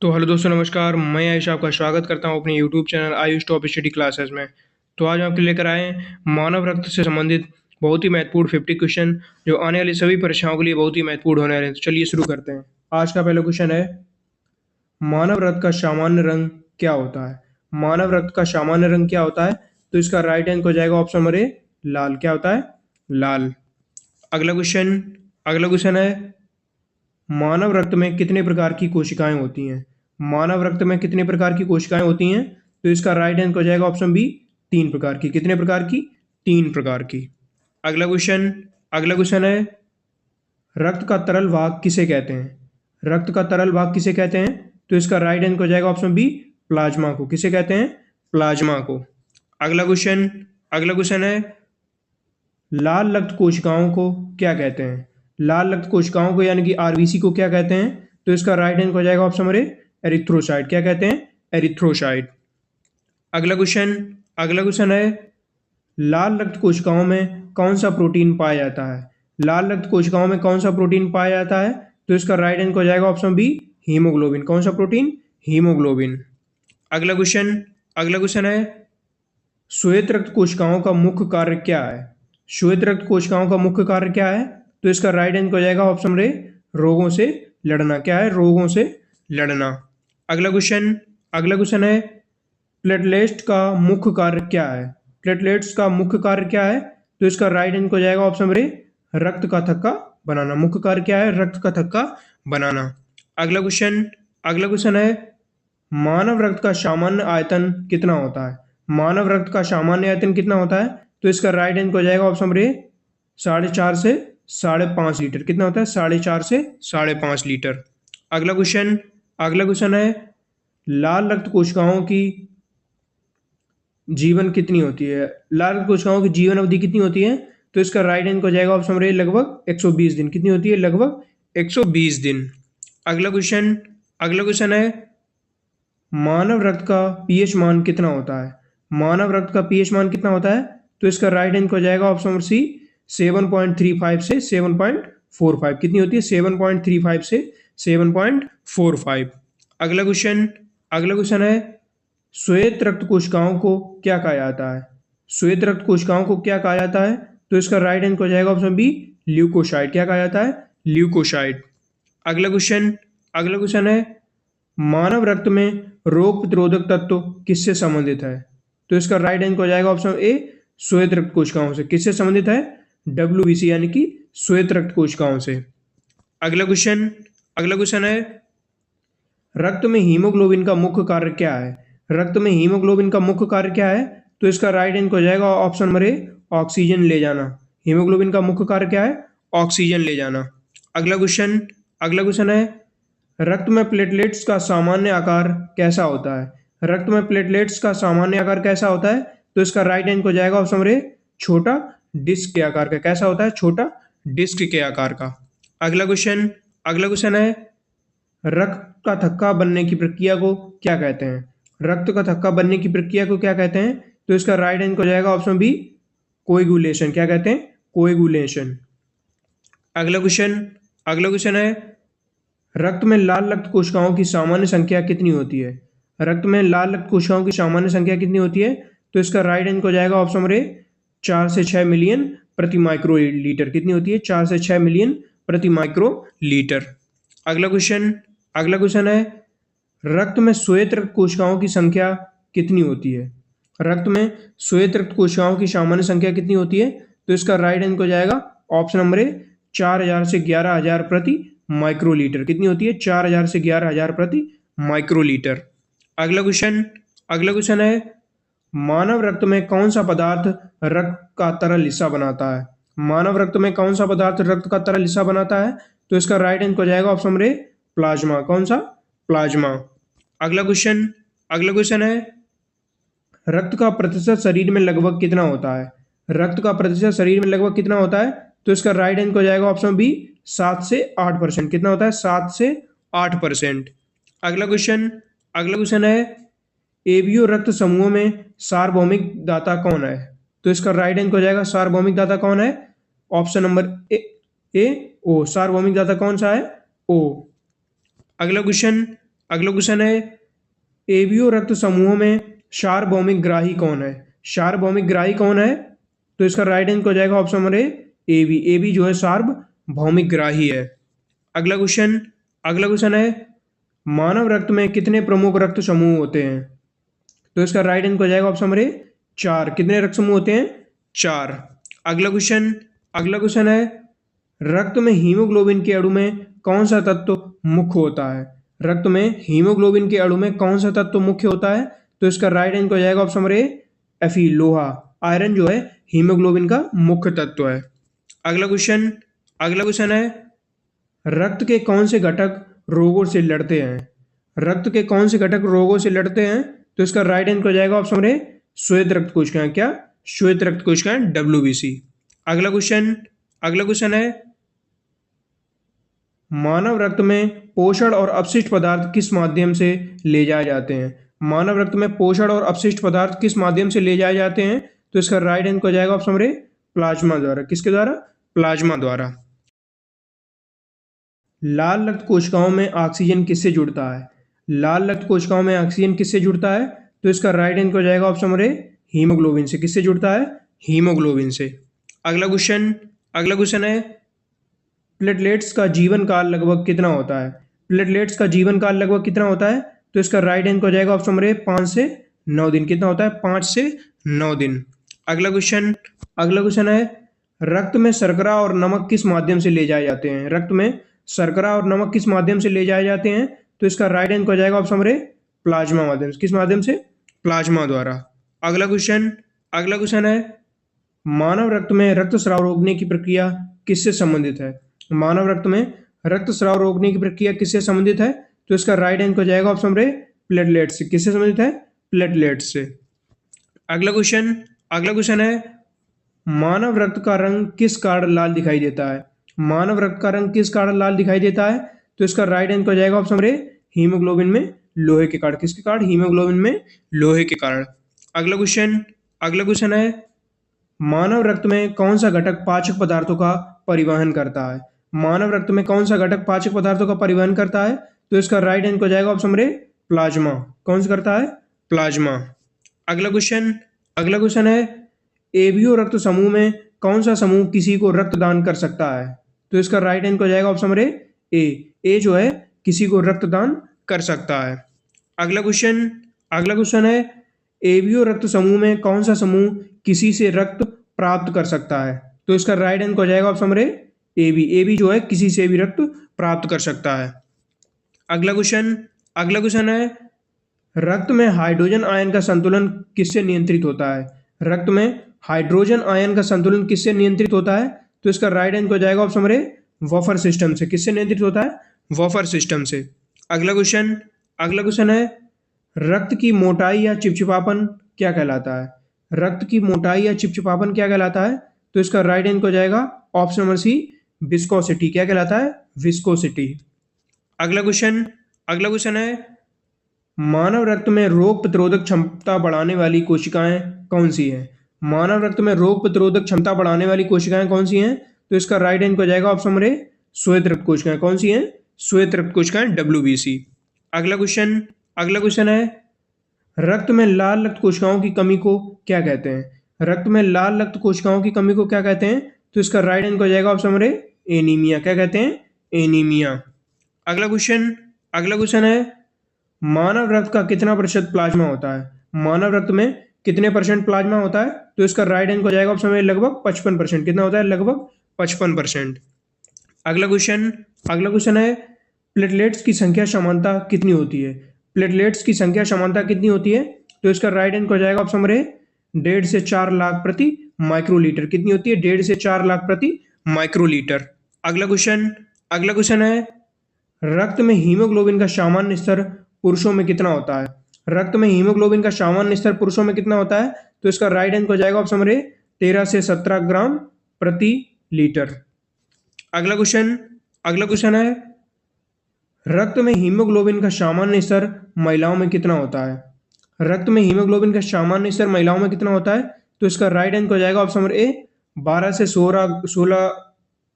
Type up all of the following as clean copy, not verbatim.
तो हेलो दोस्तों, नमस्कार। मैं आयुष आपका स्वागत करता हूं अपने YouTube channel Ayush top study classes में। तो आज हम आपके लेकर आए हैं मानव रक्त से संबंधित बहुत ही महत्वपूर्ण 50 क्वेश्चन, जो आने वाली सभी परीक्षाओं के लिए बहुत ही महत्वपूर्ण होने वाले हैं। तो चलिए शुरू करते हैं। आज का पहला क्वेश्चन है, मानव रक्त का सामान्य रंग क्या होता है? मानव रक्त का सामान्य रंग क्या होता है? तो इसका राइट आंसर हो जाएगा ऑप्शन नंबर ए, लाल। क्या होता है? लाल। अगला क्वेश्चन अगला क्वेश्चन है, मानव रक्त में कितने प्रकार की कोशिकाएं होती हैं? मानव रक्त में कितने प्रकार की कोशिकाएं होती हैं? तो इसका राइट आंसर हो जाएगा ऑप्शन बी, 3 प्रकार की। कितने प्रकार की? 3 प्रकार की। अगला क्वेश्चन है, रक्त का तरल भाग किसे कहते हैं? रक्त का तरल भाग किसे कहते हैं? तो इसका राइट आंसर हो जाएगा ऑप्शन बी, प्लाज्मा को। किसे कहते हैं? प्लाज्मा को। अगला क्वेश्चन है, लाल रक्त कोशिकाओं को क्या कहते हैं? लाल रक्त कोशिकाओं को यानी कि आरबीसी को क्या कहते हैं? तो इसका राइट आंसर हो जाएगा ऑप्शन नंबर ए, एरिथ्रोसाइट। क्या कहते हैं? एरिथ्रोसाइट। अगला क्वेश्चन है, लाल रक्त कोशिकाओं में कौन सा प्रोटीन पाया जाता है? लाल रक्त कोशिकाओं में कौन सा प्रोटीन पाया जाता है? तो इसका राइट आंसर हो जाएगा ऑप्शन बी, हीमोग्लोबिन। कौन सा प्रोटीन? हीमोग्लोबिन। अगला क्वेश्चन है, श्वेत रक्त कोशिकाओं का मुख्य कार्य क्या है? श्वेत रक्त कोशिकाओं का मुख्य कार्य क्या है? तो इसका राइट आंसर हो जाएगा ऑप्शन नंबर ए, रोगों से लड़ना। क्या है? रोगों से लड़ना। अगला क्वेश्चन है, प्लेटलेट्स का मुख्य कार्य क्या है? प्लेटलेट्स का मुख्य कार्य क्या है? तो इसका राइट आंसर हो जाएगा ऑप्शन नंबर ए, रक्त का थक्का बनाना। मुख्य कार्य क्या है? रक्त का थक्का बनाना। अगला क्वेश्चन है, मानव रक्त का सामान्य आयतन कितना होता है? मानव रक्त का सामान्य आयतन कितना होता है? तो इसका राइट आंसर हो जाएगा ऑप्शन नंबर ए, 4.5 से 5.5 लीटर। कितना होता है? 4.5 से 5.5 लीटर। अगला क्वेश्चन है, लाल रक्त कोशिकाओं की जीवन कितनी होती है? लाल रक्त कोशिकाओं की जीवन अवधि कितनी होती है? तो इसका राइट आंसर हो जाएगा ऑप्शन नंबर ए, लगभग 120 दिन। कितनी होती है? लगभग 120 दिन। अगला क्वेश्चन है, मानव रक्त का पीएच मान कितना होता है? मानव रक्त का पीएच मान कितना होता है? तो इसका राइट आंसर हो जाएगा ऑप्शन नंबर सी, 7.35 से 7.45। कितनी होती है? 7.35 से 7.45। अगला क्वेश्चन है, श्वेत रक्त कोशिकाओं को क्या कहा जाता है? श्वेत रक्त कोशिकाओं को क्या कहा जाता है? तो इसका राइट आंसर हो जाएगा ऑप्शन बी, ल्यूकोसाइट। क्या कहा जाता है? ल्यूकोसाइट। अगला क्वेश्चन है, मानव रक्त में रोग प्रतिरोधक तत्व किससे संबंधित है? तो इसका राइट आंसर हो जाएगा ऑप्शन ए, श्वेत रक्त कोशिकाओं से। किससे संबंधित है? डब्ल्यूबीसी यानी कि श्वेत रक्त कोशिकाओं से। अगला क्वेश्चन है, रक्त में हीमोग्लोबिन का मुख्य कार्य क्या है? रक्त में हीमोग्लोबिन का मुख्य कार्य क्या है? तो इसका राइट आंसर हो जाएगा ऑप्शन नंबर ए, ऑक्सीजन ले जाना। हीमोग्लोबिन का मुख्य कार्य क्या है? ऑक्सीजन ले जाना। अगला क्वेश्चन है, रक्त में प्लेटलेट्स का सामान्य आकार कैसा होता है? रक्त में प्लेटलेट्स का सामान्य आकार कैसा होता है? तो इसका राइट आंसर हो जाएगा ऑप्शन नंबर ए, छोटा डिस्क के आकार का। कैसा होता है? छोटा डिस्क के आकार का। अगला क्वेश्चन है, रक्त का थक्का बनने की प्रक्रिया को क्या कहते हैं? रक्त का थक्का बनने की प्रक्रिया को क्या कहते हैं? तो इसका राइट आंसर हो जाएगा ऑप्शन बी, कोएगुलेशन। क्या कहते हैं? कोएगुलेशन। अगला क्वेश्चन है, रक्त में लाल रक्त कोशिकाओं की सामान्य संख्या कितनी होती है? रक्त में लाल रक्त कोशिकाओं की सामान्य संख्या कितनी होती है? तो इसका राइट आंसर हो जाएगा ऑप्शन नंबर ए, 4 से 6 मिलियन प्रति माइक्रो लीटर। कितनी होती है? 4 से 6 मिलियन प्रति माइक्रो लीटर। अगला क्वेश्चन है, रक्त में श्वेत रक्त कोशिकाओं की संख्या कितनी होती है? रक्त में श्वेत रक्त कोशिकाओं की सामान्य संख्या कितनी होती है? तो इसका राइट आंसर हो जाएगा ऑप्शन नंबर ए, 4000 से 11000 प्रति माइक्रोलीटर। कितनी होती है? 4000 से 11000 प्रति माइक्रोलीटर। अगला क्वेश्चन है, मानव रक्त में कौन सा पदार्थ रक्त का तरल हिस्सा बनाता है? मानव रक्त में कौन सा पदार्थ रक्त का तरल हिस्सा बनाता है? तो इसका राइट आंसर हो जाएगा ऑप्शन नंबर ए, प्लाज्मा। कौन सा? प्लाज्मा। अगला क्वेश्चन है, रक्त का प्रतिशत शरीर में लगभग कितना होता है? रक्त का प्रतिशत शरीर में लगभग कितना होता है? तो इसका राइट आंसर हो जाएगा ऑप्शन बी, 7 से 8%। कितना होता है? 7 से 8%। अगला क्वेश्चन है, एबीओ रक्त समूह में सार्वभौमिक दाता कौन है? तो इसका राइट आंसर हो जाएगा, सार्वभौमिक दाता कौन है? ऑप्शन नंबर ए, ओ। सार्वभौमिक दाता कौन सा है? ओ। अगला क्वेश्चन अगला क्वेश्चन है एबीओ रक्त समूह में सार्वभौमिक ग्राही कौन है? सार्वभौमिक ग्राही कौन है? तो इसका राइट आंसर हो जाएगा option number A B. A B जो है सार्वभौमिक ग्राही है। अगला क्वेश्चन है मानव रक्त में कितने प्रमुख रक्त समूह होते हैं? तो इसका राइट आंसर हो जाएगा ऑप्शन नंबर ए 4। कितने रक्त समूह होते हैं? 4। अगला क्वेश्चन है रक्त में हीमोग्लोबिन के अणु में कौन सा तत्व मुख्य होता है? रक्त में हीमोग्लोबिन के अणु में कौन सा तत्व मुख्य होता है? तो इसका राइट आंसर हो जाएगा ऑप्शन नंबर ए एफी, लोहा। आयरन जो है हीमोग्लोबिन का मुख्य तत्व है। अगला क्वेश्चन है रक्त के कौन से घटक रोगों से लड़ते हैं? रक्त के कौन से घटक रोगों से लड़ते हैं? तो इसका राइट आंसर हो जाएगा ऑप्शन नंबर ए श्वेत रक्त कोशिकाएं। क्या? श्वेत रक्त कोशिकाएं, WBC। अगला क्वेश्चन है मानव रक्त में पोषण और अपशिष्ट पदार्थ किस माध्यम से ले जाए जाते हैं? मानव रक्त में पोषण और अपशिष्ट पदार्थ किस माध्यम से ले जाए जाते हैं? तो इसका राइट आंसर हो जाएगा ऑप्शन नंबर ए प्लाज्मा द्वारा। किसके द्वारा? प्लाज्मा द्वारा। लाल रक्त कोशिकाओं में ऑक्सीजन किससे जुड़ता है? लाल रक्त कोशिकाओं में ऑक्सीजन किससे जुड़ता है? तो इसका राइट आंसर हो जाएगा ऑप्शन नंबर ए हीमोग्लोबिन से। किससे जुड़ता है? हीमोग्लोबिन से। अगला क्वेश्चन है प्लेटलेट्स का जीवन काल लगभग कितना होता है? प्लेटलेट्स का जीवन काल लगभग कितना होता है? तो इसका राइट आंसर हो जाएगा ऑप्शन नंबर ए 5 से 9 दिन। कितना होता है? 5 से 9 दिन। अगला क्वेश्चन है रक्त में शर्करा और नमक किस माध्यम से ले जाए जाते हैं? रक्त में शर्करा और नमक किस माध्यम से ले जाए जाते हैं? तो इसका राइट आंसर हो जाएगा ऑप्शन नंबर ए प्लाज्मा माध्यम से। किस माध्यम से? प्लाज्मा द्वारा। अगला क्वेश्चन है मानव रक्त में रक्त स्राव रोकने की प्रक्रिया किससे संबंधित है? मानव रक्त में रक्त स्राव रोकने की प्रक्रिया किससे संबंधित है? तो इसका राइट आंसर हो जाएगा ऑप्शन नंबर ए प्लेटलेट से। किससे संबंधित है? प्लेटलेट से। अगला क्वेश्चन है मानव रक्त का रंग किस कारण लाल दिखाई देता है? मानव रक्त का रंग किस कारण लाल दिखाई देता है? तो इसका राइट आंसर हो जाएगा ऑप्शन नंबर ए हीमोग्लोबिन में लोहे के कारण। किसके कारण? हीमोग्लोबिन में लोहे के कारण। अगला क्वेश्चन है मानव रक्त में कौन सा घटक पाचक पदार्थों का परिवहन करता है? मानव रक्त में कौन सा घटक पाचक पदार्थों का परिवहन करता है? तो इसका राइट आंसर हो जाएगा ऑप्शन नंबर ए प्लाज्मा। कौन सा करता है? प्लाज्मा। अगला क्वेश्चन है एबीओ रक्त समूह में कौन सा समूह किसी को रक्तदान कर सकता है? तो इसका राइट आंसर हो जाएगा ऑप्शन नंबर ए जो है किसी को रक्तदान कर सकता है। अगला क्वेश्चन है एबीओ रक्त समूह में कौन सा समूह किसी से रक्त प्राप्त कर सकता है? तो इसका राइट आंसर हो जाएगा ऑप्शन नंबर ए बी जो है किसी से भी रक्त प्राप्त कर सकता है। अगला क्वेश्चन है रक्त में हाइड्रोजन आयन का संतुलन किससे नियंत्रित होता है? रक्त में हाइड्रोजन आयन का संतुलन किससे नियंत्रित होता है? तो इसका राइट आंसर हो जाएगा ऑप्शन नंबर ए वॉफर सिस्टम से। किससे नियंत्रित होता है? वॉफर सिस्टम से। अगला क्वेश्चन है रक्त की मोटाई या चिपचिपापन क्या कहलाता है? रक्त की मोटाई या चिपचिपापन क्या कहलाता है? तो इसका राइट आंसर हो जाएगा ऑप्शन नंबर सी विस्कोसिटी। क्या कहलाता है? विस्कोसिटी। अगला क्वेश्चन है मानव रक्त में रोग प्रतिरोधक क्षमता बढ़ाने वाली कोशिकाएं कौन सी हैं? मानव रक्त में रोग प्रतिरोधक क्षमता बढ़ाने वाली कोशिकाएं कौन सी हैं? तो इसका राइट आंसर हो जाएगा ऑप्शन नंबर ए श्वेत रक्त कोशिकाएं। कौन सी हैं? श्वेत रक्त कोशिकाएं, WBC। अगला क्वेश्चन है रक्त में लाल रक्त कोशिकाओं की कमी को क्या कहते हैं? रक्त में लाल रक्त कोशिकाओं की कमी को क्या कहते हैं? तो इसका राइट आंसर हो जाएगा ऑप्शन नंबर ए एनीमिया। क्या कहते हैं? एनीमिया। अगला क्वेश्चन है मानव रक्त का कितना प्रतिशत प्लाज्मा होता है? मानव रक्त में कितने % प्लाज्मा होता है? तो इसका राइट आंसर हो जाएगा ऑप्शन में लगभग 55%। कितना होता है? लगभग 55%। अगला क्वेश्चन है प्लेटलेट्स की संख्या समानता कितनी होती है? प्लेटलेट्स की संख्या समानता कितनी होती है? तो इसका राइट आंसर हो जाएगा ऑप्शन नंबर ए 1.5 से 4 लाख प्रति माइक्रोलीटर। कितनी होती है? 1.5 से 4 लाख प्रति माइक्रोलीटर। अगला क्वेश्चन है रक्त में हीमोग्लोबिन का सामान्य स्तर पुरुषों में कितना होता है? रक्त में हीमोग्लोबिन का सामान्य स्तर पुरुषों में कितना होता है? तो इसका राइट आंसर हो जाएगा ऑप्शन नंबर ए 13 से 17 ग्राम प्रति लीटर। अगला क्वेश्चन है रक्त में हीमोग्लोबिन का सामान्य स्तर महिलाओं में कितना होता है? रक्त में हीमोग्लोबिन का सामान्य स्तर महिलाओं में कितना होता है? तो इसका राइट आंसर हो जाएगा ऑप्शन नंबर ए 12 से 16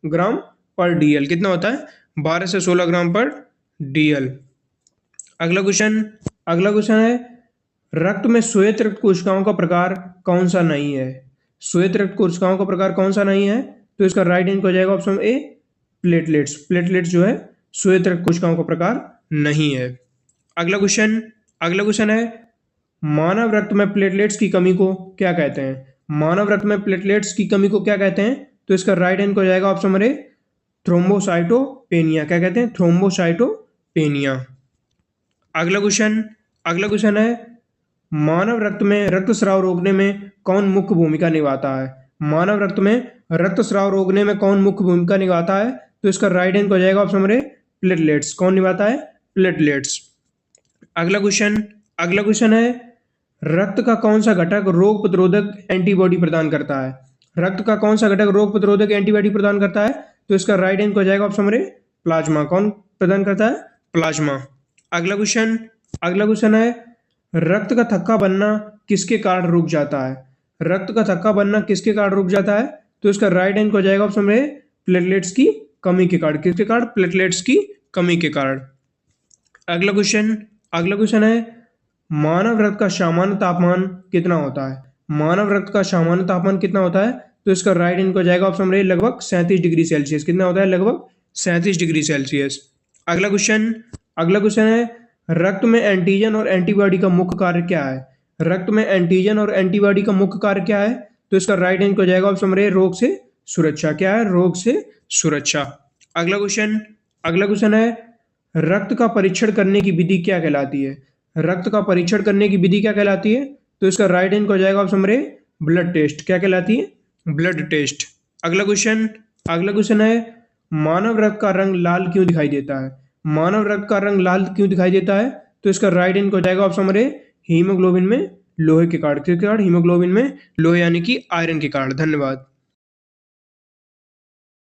ग्राम पर DL। कितना होता है? 12 से 16 ग्राम पर DL। अगला क्वेश्चन है रक्त में श्वेत रक्त कोशिकाओं का प्रकार कौन सा नहीं है। श्वेत रक्त कोशिकाओं का प्रकार कौन सा नहीं है, तो इसका राइट आंसर हो जाएगा ऑप्शन ए प्लेटलेट्स। प्लेटलेट्स जो है श्वेत रक्त कोशिकाओं का प्रकार नहीं है। अगला क्वेश्चन है मानव रक्त में प्लेटलेट्स की कमी को क्या कहते हैं। मानव रक्त में प्लेटलेट्स की कमी को क्या कहते हैं, तो इसका राइट आंसर हो जाएगा ऑप्शन नंबर ए थ्रोम्बोसाइटोपेनिया। क्या कहते हैं, थ्रोम्बोसाइटोपेनिया। अगला क्वेश्चन है मानव रक्त में रक्तस्राव रोकने में कौन मुख्य भूमिका निभाता है। मानव रक्त में रक्तस्राव रोकने में कौन मुख्य भूमिका निभाता है, तो इसका राइट आंसर हो जाएगा ऑप्शन नंबर ए प्लेटलेट्स। कौन निभाता है, प्लेटलेट्स। अगला क्वेश्चन है रक्त का कौन सा घटक रोग प्रतिरोधक एंटीबॉडी प्रदान करता है। रक्त का कौन सा घटक रोग प्रतिरोधक एंटीबॉडी प्रदान करता है, तो इसका राइट आंसर हो जाएगा ऑप्शन नंबर ए प्लाज्मा। कौन प्रदान करता है, प्लाज्मा। अगला क्वेश्चन है रक्त का थक्का बनना किसके कारण रुक जाता है। रक्त का थक्का बनना किसके कारण रुक जाता है, तो इसका राइट आंसर हो जाएगा ऑप्शन नंबर ए प्लेटलेट्स की कमी के कारण। किसके कारण, प्लेटलेट्स की कमी के कारण। अगला क्वेश्चन है मानव रक्त का सामान्य तापमान कितना होता है। मानव रक्त का सामान्य तापमान कितना होता है, तो इसका राइट आंसर हो जाएगा ऑप्शन नंबर ए लगभग 37 डिग्री सेल्सियस। कितना होता है, लगभग 37 डिग्री सेल्सियस। अगला क्वेश्चन है रक्त में एंटीजन और एंटीबॉडी का मुख्य कार्य क्या है। रक्त में एंटीजन और एंटीबॉडी का मुख्य कार्य क्या है, तो इसका राइट आंसर हो जाएगा ऑप्शन नंबर ए रोग से सुरक्षा। क्या है, रोग से सुरक्षा। अगला क्वेश्चन है रक्त का परीक्षण करने की विधि क्या कहलाती है। रक्त का परीक्षण करने की विधि क्या कहलाती है, तो इसका राइट आंसर हो जाएगा option number A blood test. क्या कहलाती है, ब्लड टेस्ट। अगला क्वेश्चन है मानव रक्त का रंग लाल क्यों दिखाई देता है। मानव रक्त का रंग लाल क्यों दिखाई देता है, तो इसका राइट आंसर हो जाएगा ऑप्शन नंबर ए हीमोग्लोबिन में लोहे के कारण। किसके कारण, हीमोग्लोबिन में लोहे यानी कि आयरन के कारण। धन्यवाद।